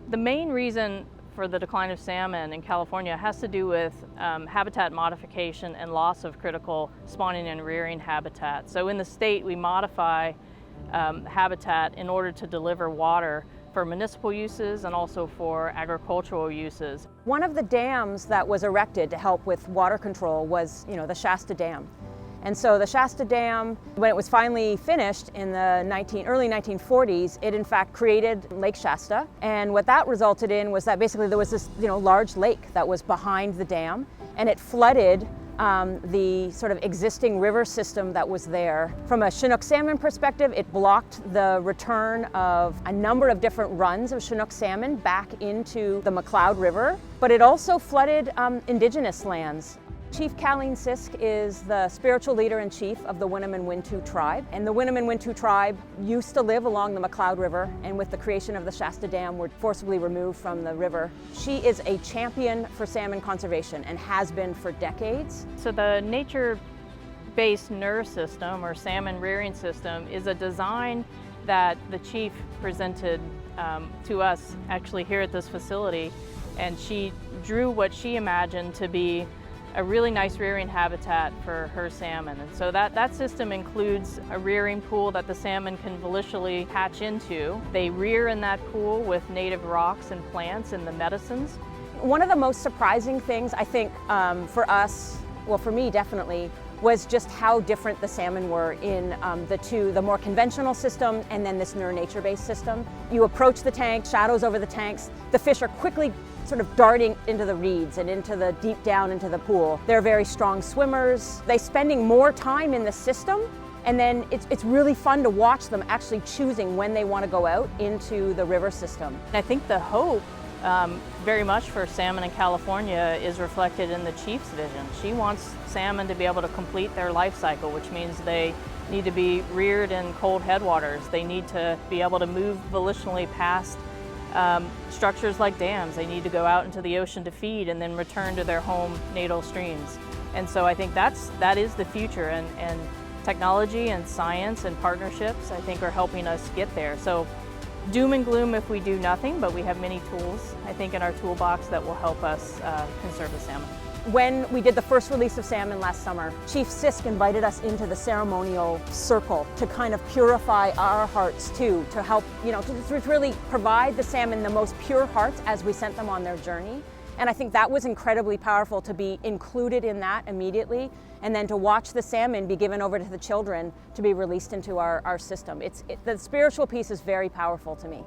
The main reason for the decline of salmon in California has to do with habitat modification and loss of critical spawning and rearing habitat. So in the state, we modify habitat in order to deliver water for municipal uses and also for agricultural uses. One of the dams that was erected to help with water control was, the Shasta Dam. And so the Shasta Dam, when it was finally finished in the early 1940s, it in fact created Lake Shasta. And what that resulted in was that basically there was this large lake that was behind the dam, and it flooded the sort of existing river system that was there. From a Chinook salmon perspective, it blocked the return of a number of different runs of Chinook salmon back into the McCloud River, but it also flooded indigenous lands. Chief Kaleen Sisk is the spiritual leader-in-chief of the Winnemem-Wintu tribe. And the Winnemem-Wintu tribe used to live along the McCloud River, and with the creation of the Shasta Dam, were forcibly removed from the river. She is a champion for salmon conservation and has been for decades. So the nature-based NER system, or salmon rearing system, is a design that the chief presented to us actually here at this facility. And she drew what she imagined to be a really nice rearing habitat for her salmon. And so that system includes a rearing pool that the salmon can volitionally hatch into. They rear in that pool with native rocks and plants and the medicines. One of the most surprising things, I think, for us, well, for me definitely, was just how different the salmon were in the more conventional system and then this NER nature-based system. You approach the tank, shadows over the tanks, the fish are quickly sort of darting into the reeds and into the deep down into the pool. They're very strong swimmers. They're spending more time in the system, and then it's really fun to watch them actually choosing when they want to go out into the river system. I think the hope very much for salmon in California is reflected in the chief's vision. She wants salmon to be able to complete their life cycle, which means they need to be reared in cold headwaters. They need to be able to move volitionally past structures like dams. They need to go out into the ocean to feed and then return to their home natal streams. And so I think that is the future, and technology and science and partnerships, I think, are helping us get there. So doom and gloom if we do nothing, but we have many tools, I think, in our toolbox that will help us conserve the salmon. When we did the first release of salmon last summer, Chief Sisk invited us into the ceremonial circle to kind of purify our hearts too, to help, to really provide the salmon the most pure hearts as we sent them on their journey. And I think that was incredibly powerful to be included in that immediately, and then to watch the salmon be given over to the children to be released into our system. The spiritual piece is very powerful to me.